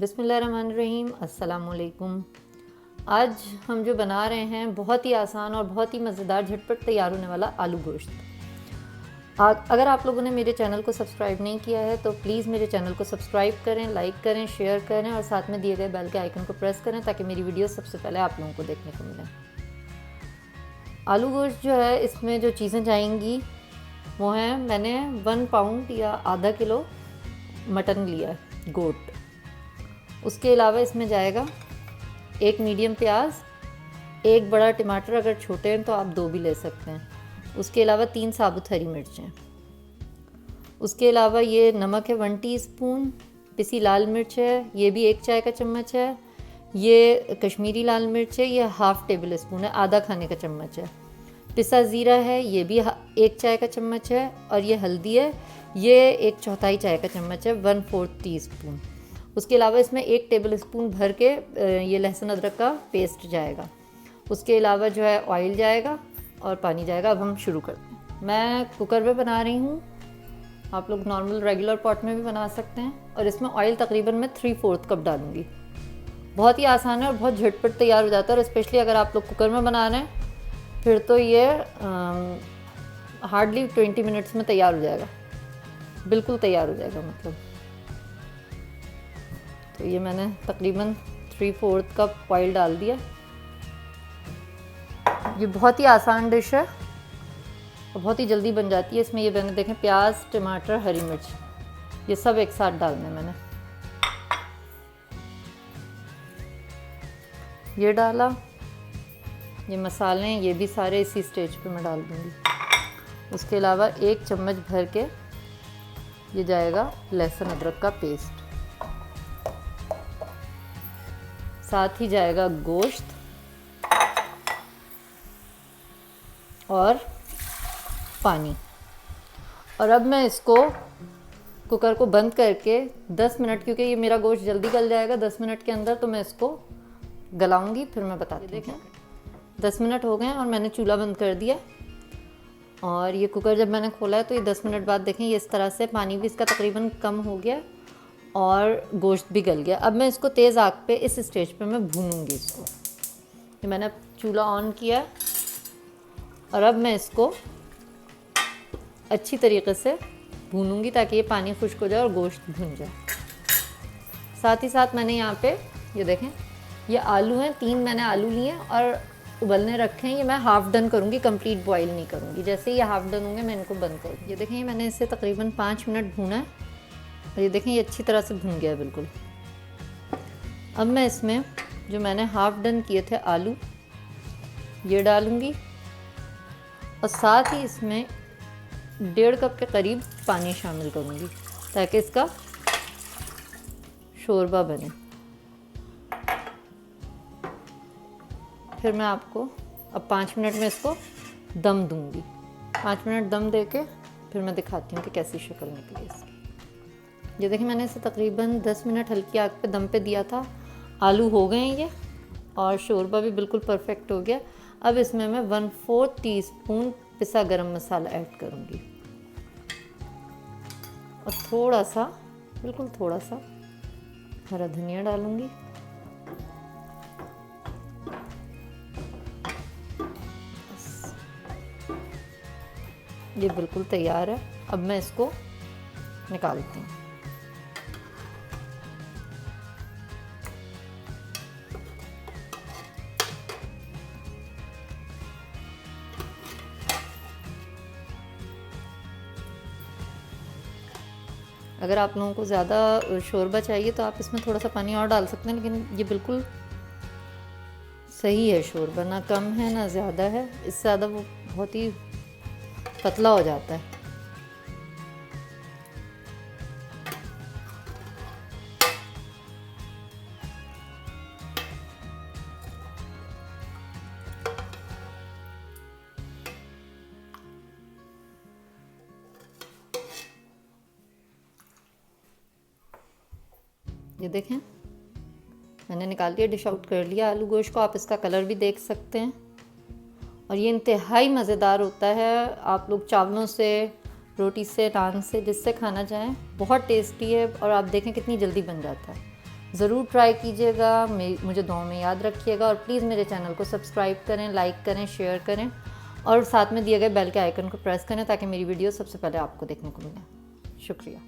बिस्मिल्लाहिर्रहमानिर्रहीम, अस्सलाम वालेकुम। आज हम जो बना रहे हैं बहुत ही आसान और बहुत ही मज़ेदार झटपट तैयार होने वाला आलू गोश्त। अगर आप लोगों ने मेरे चैनल को सब्सक्राइब नहीं किया है तो प्लीज़ मेरे चैनल को सब्सक्राइब करें, लाइक करें, शेयर करें और साथ में दिए गए बेल के आइकन को प्रेस करें ताकि मेरी वीडियो सबसे पहले आप लोगों को देखने को मिले। आलू गोश्त जो है, इसमें जो चीज़ें जाएंगी वो हैं, मैंने 1 पाउंड या आधा किलो मटन लिया है, गोट। उसके अलावा इसमें जाएगा 1 मीडियम प्याज, 1 बड़ा टमाटर, अगर छोटे हैं तो आप 2 भी ले सकते हैं। उसके अलावा 3 साबुत हरी मिर्चें। उसके अलावा ये नमक है 1 टीस्पून, पिसी लाल मिर्च है, ये भी 1 चाय का चम्मच है। ये कश्मीरी लाल मिर्च है, ये ½ टेबल स्पून है, आधा खाने का चम्मच है। पिसा ज़ीरा है, ये भी 1 चाय का चम्मच है। और ये हल्दी है, ये 1/4 चाय का चम्मच है, 1/4 टीस्पून। उसके अलावा इसमें 1 टेबल स्पून भर के ये लहसुन अदरक का पेस्ट जाएगा। उसके अलावा जो है ऑयल जाएगा और पानी जाएगा। अब हम शुरू करते हैं। मैं कुकर में बना रही हूँ, आप लोग नॉर्मल रेगुलर पॉट में भी बना सकते हैं। और इसमें ऑयल तकरीबन मैं 3/4 कप डालूँगी। बहुत ही आसान है और बहुत झटपट तैयार हो जाता है। और स्पेशली अगर आप लोग कुकर में बना रहे हैं फिर तो ये हार्डली 20 मिनट्स में तैयार हो जाएगा, बिल्कुल तैयार हो जाएगा मतलब। तो ये मैंने तकरीबन 3/4 कप ऑयल डाल दिया। ये बहुत ही आसान डिश है और बहुत ही जल्दी बन जाती है। इसमें ये मैंने देखें प्याज, टमाटर, हरी मिर्च, ये सब एक साथ डालने मैंने। ये डाला, ये मसाले हैं, ये भी सारे इसी स्टेज पे मैं डाल दूँगी। उसके अलावा 1 चम्मच भर के ये जाएगा लहसुन अदरक का पेस्ट, साथ ही जाएगा गोश्त और पानी। और अब मैं इसको कुकर को बंद करके 10 मिनट, क्योंकि ये मेरा गोश्त जल्दी गल जाएगा 10 मिनट के अंदर, तो मैं इसको गलाऊंगी, फिर मैं बताती हूँ। 10 मिनट हो गए और मैंने चूल्हा बंद कर दिया। और ये कुकर जब मैंने खोला है तो ये 10 मिनट बाद देखें ये इस तरह से पानी भी इसका तकरीबन कम हो गया और गोश्त भी गल गया। अब मैं इसको तेज़ आग पे इस स्टेज पे मैं भूनूंगी इसको। ये मैंने चूल्हा ऑन किया और अब मैं इसको अच्छी तरीके से भूनूंगी ताकि ये पानी खुश्क हो जाए और गोश्त भुन जाए। साथ ही साथ मैंने यहाँ पे ये देखें ये आलू हैं, 3 मैंने आलू लिए और उबलने रखे हैं। ये मैं हाफ़ डन करूँगी, कंप्लीट बॉईल नहीं करूँगी। जैसे ये हाफ़ डन होंगे मैं इनको बंद कर दूँगी। ये देखें ये मैंने इसे तकरीबन 5 मिनट भूना है और ये देखें ये अच्छी तरह से भुन गया है बिल्कुल। अब मैं इसमें जो मैंने हाफ़ डन किए थे आलू ये डालूँगी और साथ ही इसमें 1.5 कप के करीब पानी शामिल करूँगी ताकि इसका शोरबा बने। फिर मैं आपको अब 5 मिनट में इसको दम दूँगी। 5 मिनट दम देके फिर मैं दिखाती हूँ कि कैसी शक्ल निकली इसकी। ये देखिए मैंने इसे तकरीबन 10 मिनट हल्की आग पे दम पे दिया था। आलू हो गए हैं ये और शोरबा भी बिल्कुल परफेक्ट हो गया। अब इसमें मैं 1/4 टीस्पून पिसा गरम मसाला ऐड करूँगी और थोड़ा सा, बिल्कुल थोड़ा सा हरा धनिया डालूँगी। ये बिल्कुल तैयार है। अब मैं इसको निकालती हूँ। अगर आप लोगों को ज़्यादा शोरबा चाहिए तो आप इसमें थोड़ा सा पानी और डाल सकते हैं, लेकिन ये बिल्कुल सही है शोरबा, ना कम है ना ज़्यादा है। इससे ज़्यादा वो बहुत ही पतला हो जाता है। ये देखें मैंने निकाल लिया, डिश आउट कर लिया आलू गोश्त को। आप इसका कलर भी देख सकते हैं और ये इंतहाई मज़ेदार होता है। आप लोग चावलों से, रोटी से, नान से, जिससे खाना चाहें, बहुत टेस्टी है। और आप देखें कितनी जल्दी बन जाता है। ज़रूर ट्राई कीजिएगा, मुझे दुआ में याद रखिएगा और प्लीज़ मेरे चैनल को सब्सक्राइब करें, लाइक करें, शेयर करें और साथ में दिए गए बेल के आइकन को प्रेस करें ताकि मेरी वीडियो सबसे पहले आपको देखने को मिले। शुक्रिया।